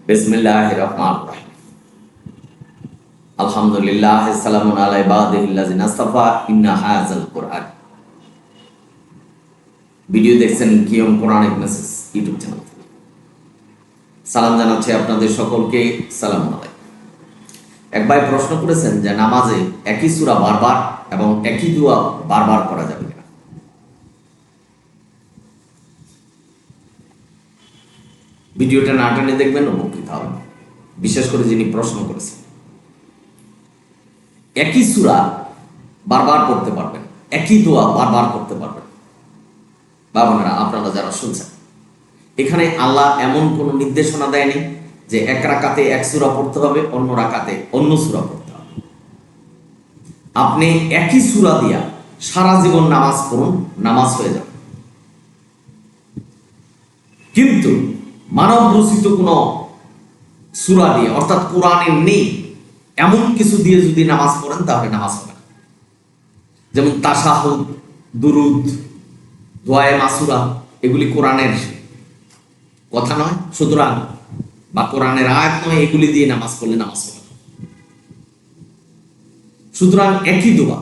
বিসমিল্লাহির রহমানির রহিম। আলহামদুলিল্লাহ, সালামুন আলা ইবাদিহিল্লাযিনা ইসতাফা, ইন্না হাযাল কুরআন। ভিডিও দেখছেন কিয়ম কোরআনিক মেসেজ ইউটিউব চ্যানেল থেকে। সালাম জানাচ্ছি আপনাদের সকলকে। সালামুন আলাইকুম। এক ভাই প্রশ্ন করেছেন যে নামাজে একই সূরা বারবার এবং একই দোয়া বারবার করা যাবে কিনা। ভিডিওটা না টেনে দেখবেন, উপকৃত হবেন। বিশেষ করে যিনি প্রশ্ন করেছেন, একই সূরা বারবার পড়তে পারবেন, একই দোয়া বারবার করতে পারবেন। বাবারা, আপনারা যারা শুনছেন, এখানে আল্লাহ এমন কোনো নির্দেশনা দেয়নি যে এক রাকাতে এক সূরা পড়তে হবে, অন্য রাকাতে অন্য সূরা পড়তে হবে। আপনি একই সূরা দিয়া সারা জীবন নামাজ পড়ুন, নামাজ হয়ে যাবে। কিন্তু মানব রচিত কোনো সূরা দিয়ে, অর্থাৎ কোরআনে নেই এমন কিছু দিয়ে যদি নামাজ পড়েন, তাহলে নামাজ হবে না। যেমন তাশাহুদ, দুরুদ, দোয়ায়ে মাসুরা, এগুলি কোরআনের কথা নয়, সুতরাং বা কোরআনের আয়াত নয়, এগুলি দিয়ে নামাজ পড়লে নামাজ হবে না। সুতরাং একই দোয়া,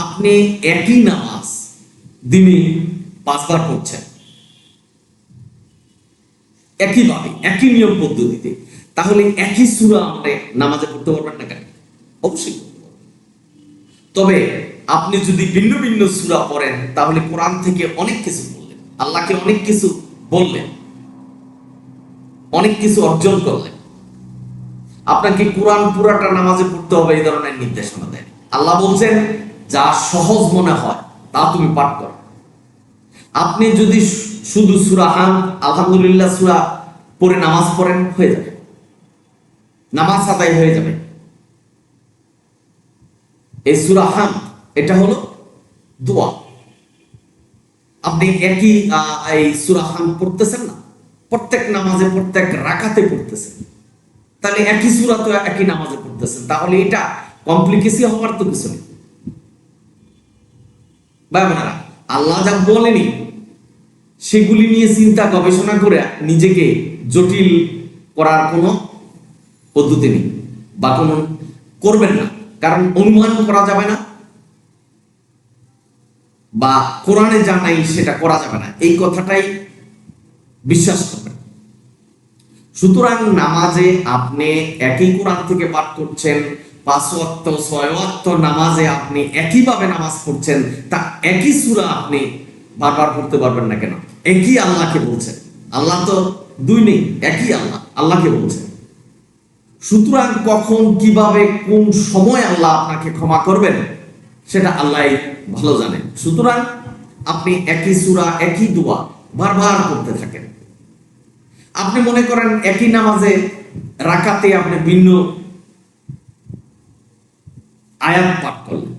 আপনি একই নামাজ দিনে 5 বার পড়ছেন, একইভাবে একই নিয়ম পদ্ধতিতে, তাহলে একই সূরা আপনি নামাজে পড়তে পারবেন না কেন? অবশ্যই পড়তে পারবেন। তবে আপনি যদি ভিন্ন ভিন্ন সূরা পড়েন, তাহলে কোরআন থেকে অনেক কিছু বললেন, আল্লাহকে অনেক কিছু বললেন, অনেক কিছু অর্জন করলেন। আপনাকে কোরআন পুরাটা নামাজে পড়তে হবে এই ধরনের নির্দেশনা দেন। আল্লাহ বলছেন, যা সহজ মনে হয় তা তুমি পাঠ করো। আপনি যদি শুধু সূরা আলহামদুলিল্লাহ সূরা পড়ে নামাজ পড়েন, হয়ে যাবে, নামাজ আদায় হয়ে যাবে। এই সূরা এটা হলো দোয়া। আপনি একই এই সূরা পড়তেছেন না, প্রত্যেক নামাজে প্রত্যেক রাকাতে পড়তেছেন, তাহলে একই সূরা তো একই নামাজে পড়তেছেন, তাহলে এটা কমপ্লিকেশন হওয়ার তো কিছু নেই। বাবারা, আল্লাহ যা বলেনি সেগুলি নিয়ে চিন্তা গবেষণা করে নিজেকে জটিল করার কোনো পদ্ধতি নেই, বা কোনো করবেন না। কারণ অনুমান করা যাবে না, বা কোরআনে যা নাই সেটা করা যাবে না, এই কথাটাই বিশ্বাস করবেন। সুতরাং নামাজে আপনি একই কোরআন থেকে পাঠ করছেন, 5 ওয়াক্ত 6 ওয়াক্ত নামাজে আপনি একইভাবে নামাজ পড়ছেন, তা একই সূরা আপনি বারবার পড়তে পারবেন না কেন? একই আল্লাহকে বলছেন, আল্লাহ তো দুই নেই, একই আল্লাহ, আল্লাহকে বলছেন। সুতরাং কখন, কিভাবে, কোন সময় আল্লাহ আপনাকে ক্ষমা করবেন সেটা আল্লাহই ভালো জানেন। সুতরাং আপনি একই সূরা একই দোয়া বারবার করতে থাকেন। আপনি মনে করেন একই নামাজে রাকাতে আপনি ভিন্ন আয়াত পাঠ করলেন,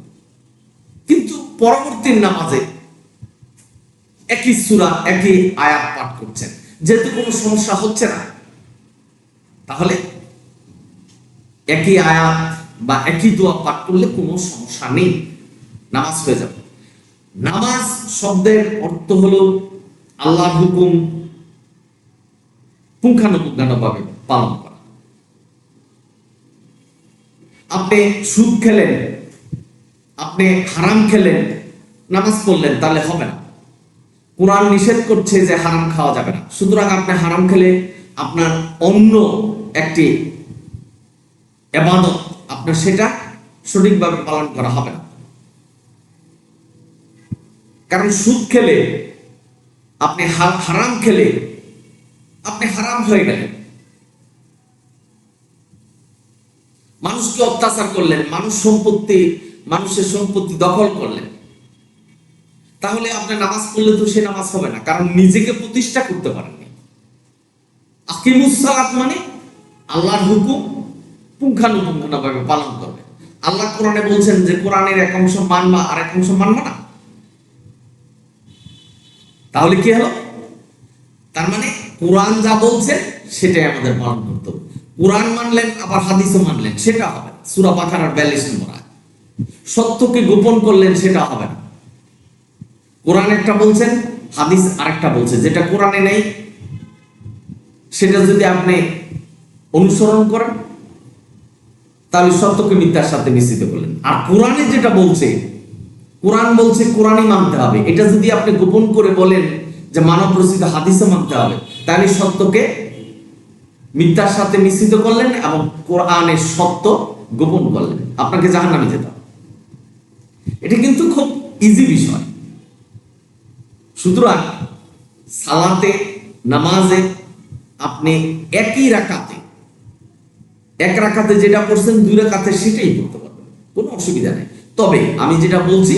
কিন্তু পরবর্তী নামাজে একই সূরা একই আয়াত পাঠ করছেন, যেহেতু কোনো সমস্যা হচ্ছে না, তাহলে একই আয়াত বা একই দোয়া পাঠ করলে কোনো সমস্যা নেই, নামাজ হয়ে যাবে। নামাজ শব্দের অর্থ হলো আল্লাহর হুকুম পুঙ্খানুপুঙ্খানুভাবে পালন করা। আপনি সুদ খেলেন, আপনি হারাম খেলেন, নামাজ পড়লেন, তাহলে হবে না। কোরআন নিষেধ করছে যে হারাম খাওয়া যাবে না, সুতরাং আপনি হারাম খেলে আপনার অন্য একটি ইবাদত আপনার সেটা সঠিকভাবে পালন করা হবে না। কারণ সুদ খেলে আপনি হারাম খেলে আপনি হারাম হয়ে গেলেন। মানুষকে অত্যাচার করলেন, মানুষের সম্পত্তি দখল করলেন, তাহলে আপনি নামাজ পড়লে তো সে নামাজ হবে না, কারণ নিজেকে প্রতিষ্ঠা করতে পারেননি। আকিমুস সালাত মানে আল্লাহর হুকুম পুঙ্খানুপুঙ্খানুভাবে পালন করবে। আল্লাহ কোরআনে বলছেন যে কোরআনের এক অংশ মানবা আর এক অংশ মানবা না, তাহলে কি হলো? তার মানে কোরআন যা বলছে সেটাই আমাদের পালন করতে হবে। কোরআন মানলেন আবার হাদিসও মানলেন, সেটা হবে না। সূরা বাকারার 42 নম্বর আয়াত। সত্যকে গোপন করলেন, সেটা হবে না। কোরআন একটা বলছেন, হাদিস আরেকটা বলছে, যেটা কোরআনে নেই সেটা যদি আপনি অনুসরণ করেন, তাহলে সত্যকে মিথ্যার সাথে মিশ্রিত করলেন। আর কোরআনে যেটা বলছে, কোরআন বলছে কোরআনই মানতে হবে, এটা যদি আপনি গোপন করে বলেন যে মানব রচিত হাদিসে মানতে হবে, তাহলে সত্যকে মিথ্যার সাথে মিশ্রিত করলেন এবং কোরআনের সত্য গোপন করলেন, আপনাকে জাহান্নামে যেতে হবে। এটা কিন্তু খুব ইজি বিষয়। সুতরাং সালাতে, নামাজে আপনি একই রাকাতে, এক রাকাতে যেটা পড়ছেন 2 রাকাতে সেটাই পড়তে পারবেন, কোনো অসুবিধা নেই। তবে আমি যেটা বলছি,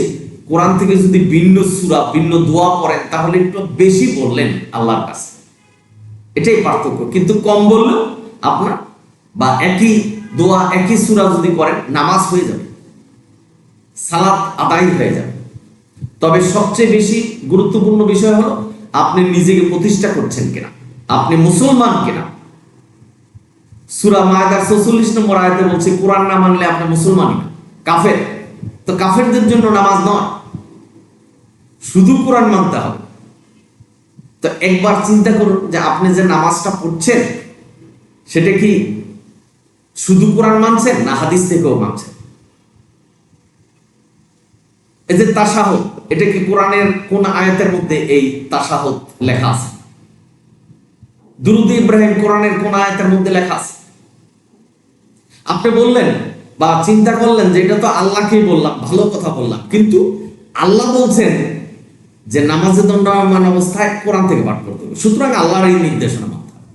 কোরআন থেকে যদি ভিন্ন সূরা, ভিন্ন দোয়া পড়েন তাহলে একটু বেশি বললেন আল্লাহর কাছে, এটাই পার্থক্য। কিন্তু কম বললেও আপনার, বা একই দোয়া একই সূরা যদি করেন, নামাজ হয়ে যাবে, সালাত আদায় হয়ে যাবে। তবে সবচেয়ে বেশি গুরুত্বপূর্ণ বিষয় হলো আপনি নিজেকে প্রতিষ্ঠা করছেন কিনা, আপনি মুসলমান কিনা। সূরা মায়দার 46 নম্বর আয়াতে বলছে কোরআন না মানলে আপনি মুসলমানই না, কাফের। তো কাফেরদের জন্য নামাজ নয়, শুধু কোরআন মানতে হবে। তো একবার চিন্তা করুন যে আপনি যে নামাজটা পড়ছেন সেটা কি শুধু কোরআন মানছেন না হাদিস থেকেও মানছেন? এই যে তাশাহুদ, এটা কি কোরআনের কোন আয়াতের মধ্যে এই তাশাহুদ লেখা আছে? দুরূদ ইব্রাহিম কোরআনের কোন আয়াতের মধ্যে লেখা আছে? আপনি বললেন বা চিন্তা করলেন যে এটা তো আল্লাহকেই বললাম, ভালো কথা বললাম, কিন্তু আল্লাহ বলছেন যে নামাজে দণ্ডায়মান অবস্থায় কোরআন থেকে পাঠ করতে হবে, সুতরাং আল্লাহর এই নির্দেশনা মানতে হবে।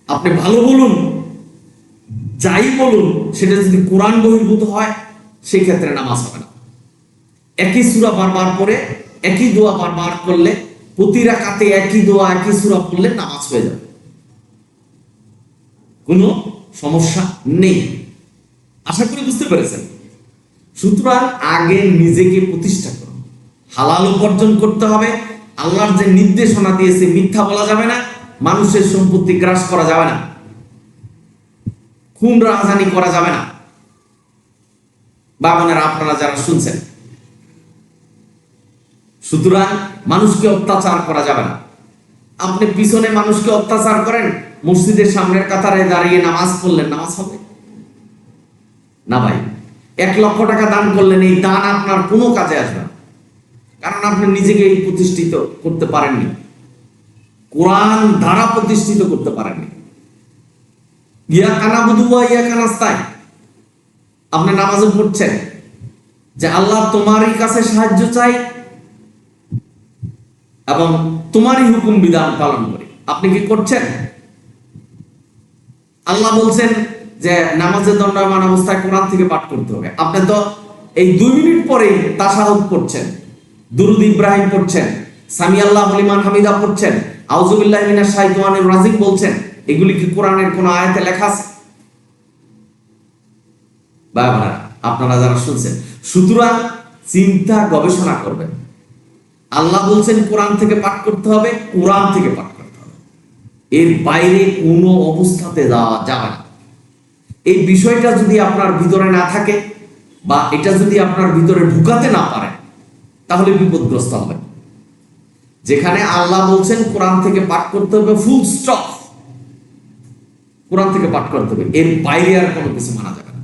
আপনি ভালো বলুন, যাই বলুন, সেটা যদি কোরআন বহির্ভূত হয় সেই ক্ষেত্রে নামাজ হবে না। একই সূরা বারবার পড়ে একই দোয়া বারবার করলে, প্রতি রাকাতে একই দোয়া একই সূরা পড়লে নামাজ হয়ে যাবে, কোনো সমস্যা নেই। আশা করি বুঝতে পেরেছেন। সুতরাং আগে নিজেকে প্রতিষ্ঠা করুন, হালাল উপার্জন করতে হবে, আল্লাহর যে নির্দেশনা দিয়েছে মিথ্যা বলা যাবে না, মানুষের সম্পত্তি গ্রাস করা যাবে না, খুন রাজধানী করা যাবে না। বাবানেরা, আপনারা যারা শুনছেন, সুতরাং মানুষকে অত্যাচার করা যাবে না। আপনি পিছনে মানুষকে অত্যাচার করেন, মসজিদের সামনের কাতারে দাঁড়িয়ে নামাজ পড়লেন, নামাজ হবে না ভাই। 1 লক্ষ টাকা দান করলেন, এই দান আপনার কোনো কাজে আসবে না, কারণ আপনি নিজেকে প্রতিষ্ঠিত করতে পারেননি, কোরআন দ্বারা প্রতিষ্ঠিত করতে পারেননি। ইয়াকা নাবুদু ওয়া ইয়াকা নাস্তাইন, আপনি নামাজে পড়ছেন যে আল্লাহ তোমারই কাছে সাহায্য চাই এবং তোমারই হুকুম বিধান পালন করি, আপনি কি করছেন? আল্লাহ বলছেন যে নামাজে দণ্ডায়মান অবস্থায় কোরআন থেকে পাঠ করতে হবে, আপনি তো এই 2 মিনিট পরে তাশাহুদ পড়ছেন, দুরূদ ইব্রাহিম পড়ছেন, সামি আল্লাহু লিমান হামিদা পড়ছেন, আউযু বিল্লাহি মিনাশ শাইতানির রাজিম বলছেন, এগুলি কি কোরআনের কোন আয়াতে লেখা আছে? বাবা, আপনারা যারা শুনছেন, সুতরাং চিন্তা গবেষণা করবেন। আল্লাহ বলছেন কোরআন থেকে পাঠ করতে হবে, কোরআন থেকে পাঠ করতে হবে, এর বাইরে কোনো অবস্থাতে যাওয়া যাবে না। এই বিষয়টা যদি আপনার ভিতরে না থাকে বা এটা যদি আপনার ভিতরে ঢুকাতে না পারেন, তাহলে বিপদগ্রস্ত হবে। যেখানে আল্লাহ বলছেন কোরআন থেকে পাঠ করতে হবে, ফুল স্টপ, কোরআন থেকে পাঠ করতে হবে, এর বাইরে আর কোনো কিছু মানা যাবে না।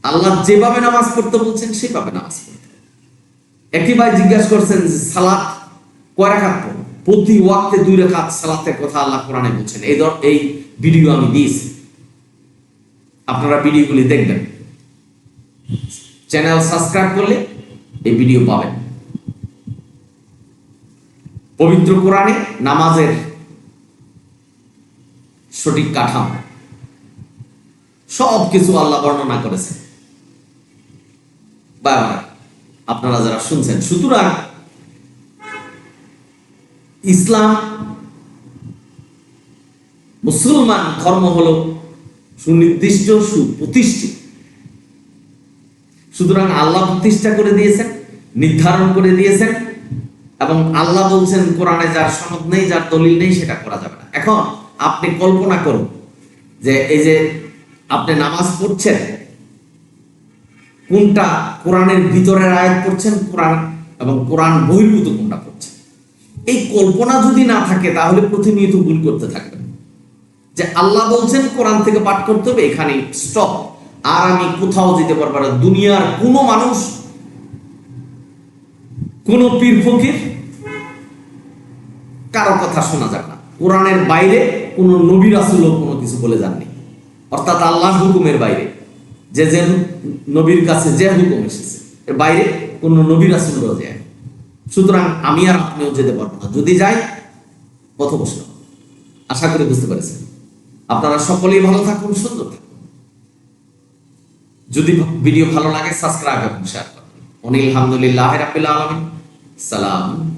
আল্লাহ যেভাবে নামাজ পড়তে বলছেন সেভাবে নামাজ পড়তে হবে। একই ভাই জিজ্ঞাসা করছেন যে সালাত কয় রাকাত পড়ব? প্রতি ওয়াক্তে 2 রাকাত সালাতের কথা আল্লাহ কোরআনে বলছেন। এই ভিডিও আমি দিয়েছি, আপনারা ভিডিওগুলি দেখবেন, চ্যানেল সাবস্ক্রাইব করলে এই ভিডিও পাবেন। পবিত্র কোরআনে নামাজের সঠিক কাঠামো সব কিছু আল্লাহ বর্ণনা করেছেন। বাবা, আপনারা যারা শুনছেন, সুতরাং ইসলাম, মুসলমান ধর্ম হলো সুনির্দিষ্ট, সুপ্রতিষ্ঠিত। সুতরাং আল্লাহ প্রতিষ্ঠা করে দিয়েছেন, নির্ধারণ করে দিয়েছেন, এবং আল্লাহ বলছেন কোরআনে যার সনদ নেই, যার দলিল নেই, সেটা করা যাবে না। এখন আপনি কল্পনা করুন যে এই যে আপনি নামাজ পড়ছেন, কোনটা কোরআনের ভিতরের আয়াত পড়ছেন, কোরআন এবং কোরআন বহির্ভূত কোনটা পড়ছেন। এই কল্পনা যদি না থাকে তাহলে প্রতিনিয়ত ভুল করতে থাকবেন। যে আল্লাহ বলছেন কোরআন থেকে পাঠ করতে হবে, এখানে স্টপ। আর আমি কোথাও যেতে পারবো না, দুনিয়ার কোনো মানুষ, কোন পীর ফকির, কারো কথা শোনা যাবে না। কোরআনের বাইরে কোন নবী রাসূলও কোনো কিছু বলে যাননি, অর্থাৎ আল্লাহর হুকুমের বাইরে যে যে নবীর কাছে যে হুকুম এসেছে এর বাইরে কোন নবী রাসূলও যায়। সুতরাং আমি আর আপনিও যেতে পারবো না, যদি যাই পথভ্রষ্ট। আশা করি বুঝতে পেরেছেন। আপনারা সকলেই ভালো থাকুন, সুন্দর থাকুন। যদি ভিডিও ভালো লাগে সাবস্ক্রাইব এবং শেয়ার করুন। আলহামদুলিল্লাহ রাব্বিল আলামিন। সালাম।